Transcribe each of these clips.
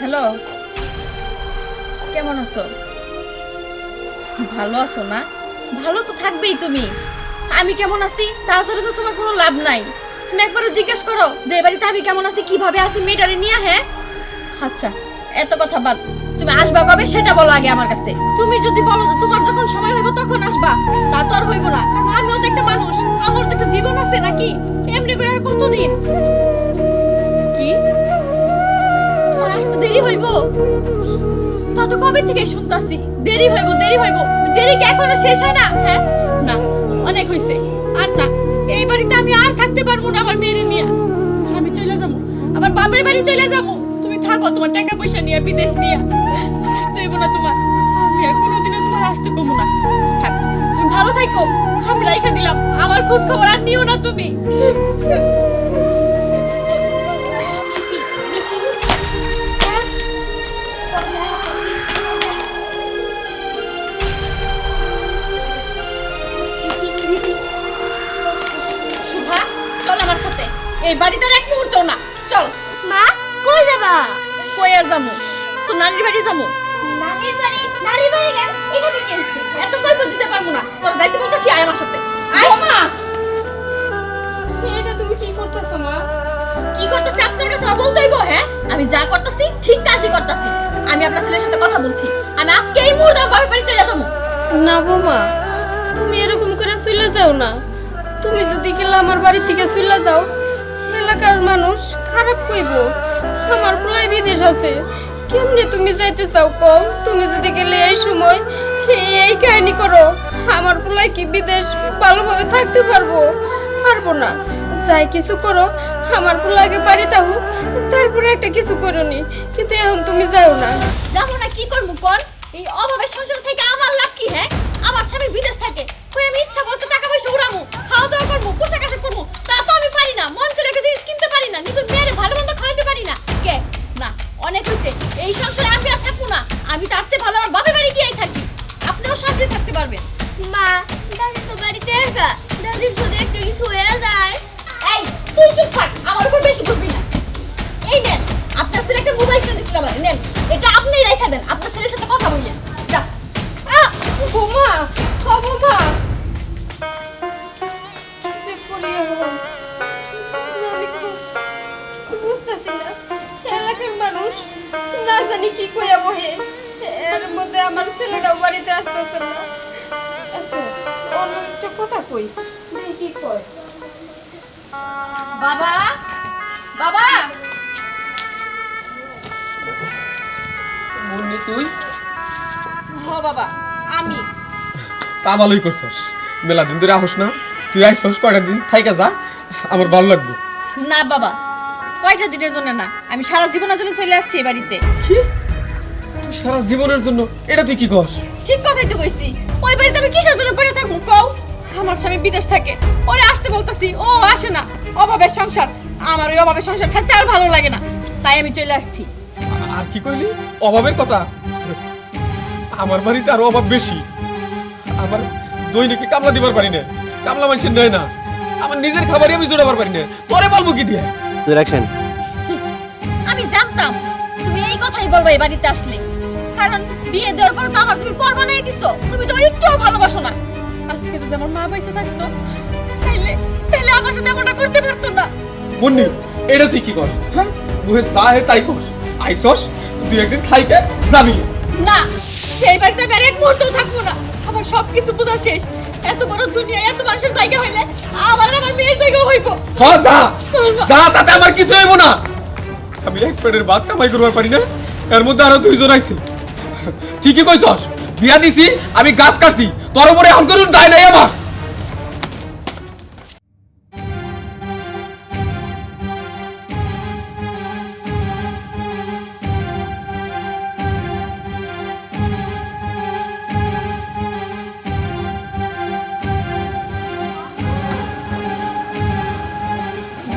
Hello, কেমন আছো? ভালো আছো না? ভালো তো থাকবেই তুমি। আমি কেমন আছি তাছাড়া তো তোমার কোনো লাভ নাই। তুমি একবারও জিজ্ঞেস করো যে এ বাড়িতে আমি কেমন আছি, কিভাবে আছি মেয়েটারে নিয়ে। হ্যাঁ আচ্ছা, এত কথা বাদ, তুমি আসবা কবে সেটা বলো আগে আমার কাছে। তুমি যদি বলো যে তোমার যখন সময় হইব তখন আসবা, তা তো আর হইব না, কারণ আমিও তো একটা মানুষ, আমার তো একটা জীবন আছে নাকি? এমনি করে আর কতদিন? কি তোমার আসতে দেরি হইব? তা তো কবে থেকে শুনতাছি দেরি হইব দেরি হইব। দেরি কি এখনো শেষ হয় না? হ্যাঁ না, অনেক হইছে। আর না, এই বাড়িতে আমি আর থাকতে পারবো না আমার মেয়েরে নিয়ে। আমি চলে যাবো, আবার বাপের বাড়ি চলে যাবো। তুমি থাকো তোমার টাকা পয়সা নিয়ে, বিদেশ নিয়ে। আসতে হইব না তোমার, আমি আর কোনোদিনও তোমার আসতে কমু না। থাক, তুমি ভালো থাকো, আমি রাইখা দিলাম। আমার খোঁজ খবর আর নিও না তুমি। সুভা, চল আমার সাথে। এই বাড়িতে আর এক মুহূর্তও না, চল। মা, কই যাবা? কই আর যামু? তো নানির বাড়ি যামু। নানির বাড়ি? নানির বাড়ি কেন? এখানে কি হইছে? এত কৈফিয়ত দিতে পারবো না, তোরা যাইতে বলতাছি, আয় আমার সাথে আয়। মা, এটা তুমি কি করতেছো মা? কি করতেছি আপনার কাছে আমার বলতে হইব? হ্যাঁ, আমি যা করতেছি ঠিক কাজই করতেছি। আমি আপনার ছেলের সাথে কথা বলছি, আমি আজকে এই মুহূর্তে আমার বাপের বাড়ি চলে যাবো। না বৌমা, তুমি এরকম করে চলে যাও না। তুমি যদি গেলে আমার বাড়ি থেকে চলে যাও, এলাকার মানুষ খারাপ কইব। আমার পোলাই বিদেশ আছে, কেমনে তুমি যাইতে চাও কম? তুমি যদি গেলে এই সময় এই কাহিনী করো, আমার পোলাই কি বিদেশ ভালোভাবে থাকতে পারবো? পারবো না। যাই কিছু করো, আমার পোলাকে বাড়িতে হোক, তারপরে একটা কিছু করো নি। কিন্তু এখন তুমি যাও না। যাবো না কি করবো কোন? এই অভাবের সংসার থেকে আমার লাভ কি? হ্যাঁ, আমার স্বামী বিদেশ থাকে, কই আমি ইচ্ছা মতো টাকা পয়সা উড়ামু, খাওয়া দাওয়া করবো, পোশাক আশাক করবো, তা তো আমি পারি না। মন চলে একটা জিনিস কিনতে পারি না, নিজের মেয়েরে ভালো মন্দ খাওয়াতে পারি না। কে? না, অনেক হয়েছে। এই সংসারে আমি আর থাকবো না। আমি তার চেয়ে ভালো আমার বাপের বাড়ি গিয়েই থাকি, আপনিও শান্তিতে থাকতে পারবেন। মা, দাদি তো বাড়িতে একা। দাদির যদি একটা কিছু হয়ে যায়। এই, তুই চুপ থাক, আমার উপর বেশি বুঝবি না। এই নেন, আপনার ছেলে একটা মোবাইল কিনে দিছিল আমারে, নেন, এটা আপনিই রেখে দেন, আপনার ছেলের সাথে কথা বললেন। যা। বৌমা, ও বৌমা, কিসে করি এখন? আমি খুব কিছু বুঝতেছি না। এলাকার মানুষ না জানি কি কইয়া বহে, এর মধ্যে আমার ছেলেটাও বাড়িতে আসতেছে না। আচ্ছা, অন্য একটা কথা কই, দেখি কি কয়। বাবা, বাবা, মুন্নি তুই? হ বাবা, আমি। তা ভালোই করছস, মেলা দিন ধরে আহস না। তুই আইসস কয়টা দিন থাইকা যা, আমার ভালো লাগবে। না বাবা, কয়টা দিনের জন্য না, আমি সারা জীবনের জন্য চলে আসছি এই বাড়িতে। কি? তুই সারা জীবনের জন্য? এটা তুই কি কস? ঠিক কথাই তো কইছি। ওই বাড়িতে আমি কিসের জন্য পড়ে থাকবো কও? আমার স্বামী বিদেশ থাকে, ওরে আসতে বলতাছি, ও আসে না। অভাবের সংসার, আমার ওই অভাবের সংসার থাকতে আর ভালো লাগে না, তাই আমি চলে আসছি। আর কি কইলি? অভাবের কথা? আমার বাড়িতে আরো অভাব বেশি। আমার দৈনিকে কামলা দিবার পারি না, কামলা মানুষের নেয় না। আমার নিজের খাবারই আমি জোড়াবার পারি না, তোরে বলবো কি দিয়ে? ডিরেকশন। আমি জানতাম তুমি এই কথাই বলবে এই বাড়িতে আসলে, কারণ বিয়ে দেওয়ার পর তো আমার তুমি পর বানাই দিছো। তুমি তো আমার একটুও ভালোবাসো না। আজকে যদি আমার মা পয়সা থাকতো, তাইলে তাইলে আমার সাথে এমনটা করতে পারতো না। মুন্নি, এটা তুই কি কস? হ্যাঁ, মুহে যা হে তাই কস। আইসস, তুই একদিন থাইকে যাবি। না, এই বাড়িতে আমি আর এক মুহূর্তও থাকবো না। আমার সবকিছু বোঝা শেষ। এত বড় দুনিয়া, এত মানুষের জায়গা হইলে আমার মেয়ের জায়গা হইব। হ্যাঁ যা, চল মা। যা, তাতে আমার কিছু হইব না। আমি এক পেটের ভাত কামাই করবার পারি না, এর মধ্যে আরো দুইজন আইছে। ঠিকই কইছস, বিয়া দিছি, আমি গাছ কাটছি, তোর উপরে এখন করুন দায় নাই আমার।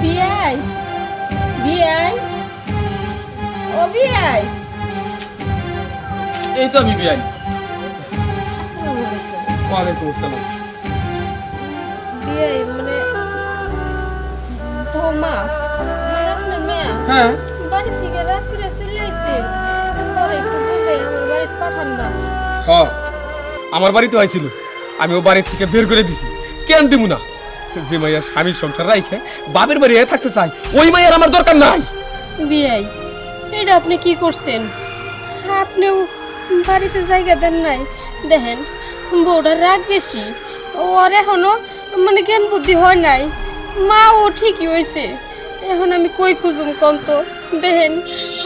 বিয়াই, বিয়াই, ও বিয়াই। এই তো আমি বিয়াই। আসসালামু আলাইকুম। ওয়ালাইকুম আসসালাম। বিয়াই মানে বৌমা, মানে আপনার মেয়ে হ্যাঁ, বাড়ি থেকে রাত করে চলে আইছে। হয়েছে তোর একটু বুঝে আমার বাড়িতে পাঠান না। হ আমার বাড়িতে হয়েছিল, আমি ও বাড়ি থেকে বের করে দিছি। কেন দিব না? যে মাইয়া স্বামীর সংসার রাইখে বাপের বাড়ি থাকতে চাই, ওই মাইয়ার আমার দরকার নাই। বিয়াই এটা আপনি কি করছেন? আপনিও বাড়িতে জায়গা দেন নাই। দেখেন বউটার রাগ বেশি, ওর এখনো মানে জ্ঞান বুদ্ধি হয় নাই। মা ও ঠিকই হয়েছে, এখন আমি কই খুঁজুম কম তো। দেখেন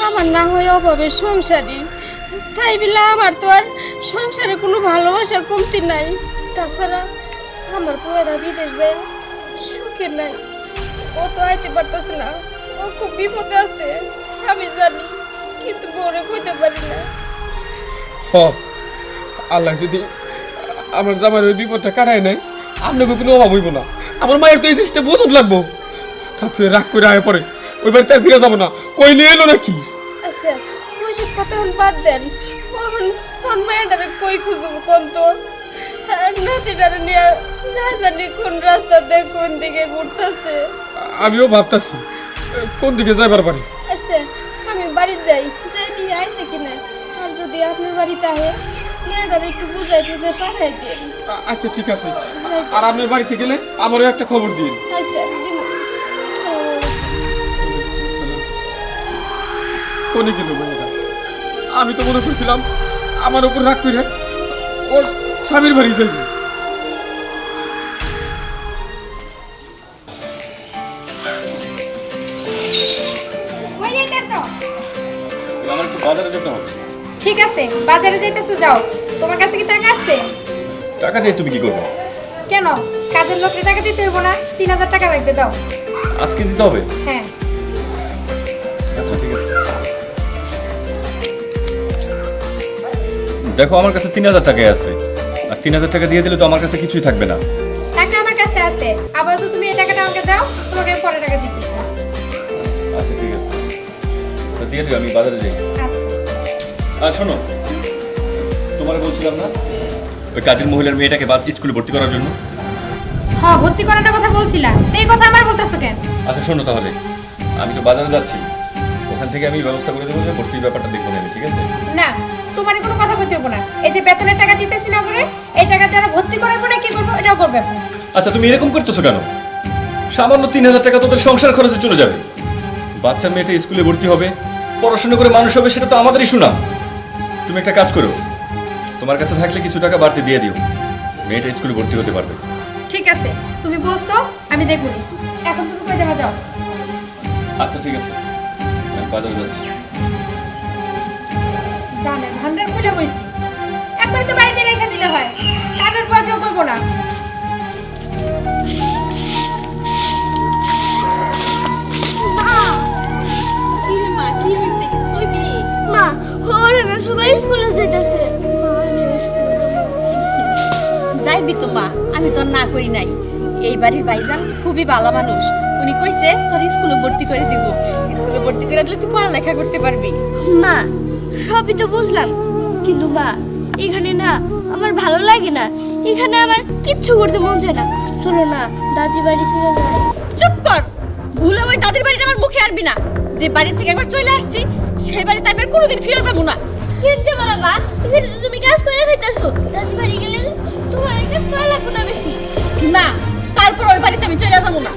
আমার না হয় অভাবের সংসারই, তাই বলে আমার তো আর সংসারে কোনো ভালোবাসা কমতি নাই। তাছাড়া আমার পোড়াটা বিদেশ যায় সুখে নাই, ও তো আইতে পারতেছে না, ও খুব বিপদে আছে আমি জানি, কিন্তু বউরে কইতে পারি না। হ আল্লাহ যদি আমার জামার ওই বিপদটা কাটায় নাই, আপনাকে কোনো অভাব হইব না। আমার মায়ের তো এই জিনিসটা বোঝত লাগবো, তা তুই রাগ করে আয় পরে ওই বাড়িতে আর ফিরে যাবো না। কই নিয়ে এলো নাকি? আচ্ছা ওইসব কথা এখন বাদ দেন, কোন মেয়েটারে কই খুঁজুম কোন তো, নাতিটারে নিয়ে না জানি কোন রাস্তাতে কোন দিকে ঘুরতেছে। আমিও ভাবতাছি কোন দিকে যাইবার পারি। আচ্ছা আমি বাড়ি যাই, যাই দিয়ে আইসে কিনা, আর যদি আপনার বাড়িতে আহে মেয়েটারে একটু বুঝাই টুজাই পাঠাই দিন। আচ্ছা ঠিক আছে, আর আপনার বাড়িতে গেলে আমারও একটা খবর দিন। আচ্ছা দিব। কোনে গেল মেয়েটা? আমি তো মনে করছিলাম আমার উপর রাগ করে ওর স্বামীর বাড়ি যাইবে। কই যাইতেছো? আমার একটু বাজারে যেতে হবে। ঠিক আছে, বাজারে যাইতেছো যাও। তোমার কাছে কি টাকা আছে? টাকা দিয়ে তুমি কি করবে? কেন, কাজের লোককে টাকা দিতে হইব না? 3000 টাকা লাগবে, দাও। আজকে দিতে হবে? হ্যাঁ। আচ্ছা ঠিক আছে। দেখো আমার কাছে 3000 টাকাই আছে, আর 3000 টাকা দিয়ে দিলে তো আমার কাছে কিছুই থাকবে না। টাকা আমার কাছে আছে, আবার তো তুমি এই টাকাটা আমাকে দাও, তোমাকে আমি পরে টাকা দিতেছি। আচ্ছা ঠিক আছে, তো দিয়ে দিও, আমি বাজারে যাই। আচ্ছা। আর শোনো, তোমার বলছিলাম না ওই কাজের মহিলার মেয়েটাকে স্কুলে ভর্তি করার জন্য? হ্যাঁ, ভর্তি করানোর কথা বলছিলাম, এই কথা আমার বলতেছো কেন? আচ্ছা শোনো তাহলে, আমি তো বাজারে যাচ্ছি, ওখান থেকে আমি ব্যবস্থা করে দেবো যে ভর্তির ব্যাপারটা দেখবো না আমি, ঠিক আছে? না, তোমার কোনো কথা বলতে হইব না। এই যে বেতনের টাকা দিতেছি না করে, এই টাকা দিয়ে ভর্তি করাবো না, কি করবো এটাও করবে আপনি। আচ্ছা তুমি এরকম করতেছো কেন? সামান্য 3000 টাকা তোদের সংসার খরচে চলে যাবে। বাচ্চা মেয়েটা স্কুলে ভর্তি হবে, পড়াশোনা করে মানুষ হবে, সেটা তো আমাদেরই শোনা। তুমি একটা কাজ করো, তোমার কাছে থাকলে কিছু টাকা বাড়তি দিয়ে দিও, মেয়েটা স্কুলে ভর্তি হতে পারবে। ঠিক আছে, তুমি বলছো, আমি দেখবো। এখন তুমি কই যাবা, যাও। আচ্ছা ঠিক আছে, আমি বাজারে যাচ্ছি। দানের ভান্ডার খুলে বইছি, একবারে তো বাড়িতে রেখে দিলে হয়, কাজের পর কেউ করবো না। কি রে মা, কি হইছে? কিছু কইবি? মা ওরা না সবাই স্কুলে যাইতাছে। যাইবি তো মা, আমি তো আর না করি নাই। এই বাড়ির ভাইজান খুবই ভালো মানুষ, উনি কইছে তোর স্কুলে ভর্তি করে দিব। স্কুলে ভর্তি করে দিলে তুই পড়ালেখা করতে পারবি। মা সবই তো বুঝলাম, কিন্তু মা এখানে না আমার ভালো লাগে না, এখানে আমার কিচ্ছু করতে মন চায় না। চলো না দাদি বাড়ি চলে যাই। চুপ কর, ভুলে ওই দাদির বাড়িটা আমার মুখে আনবি না। যে বাড়ি থেকে একবার চলে আসছি, সেই বাড়িতে আমি আর কোনোদিন ফিরে যাবো না। কি হচ্ছে বলো মা, এখানে তো তুমি কাজ করে খাইতেছো, দাদি বাড়ি গেলে তোমার কাজ করা লাগবে না বেশি। না, তারপর ওই বাড়িতে আমি চলে যাবো না।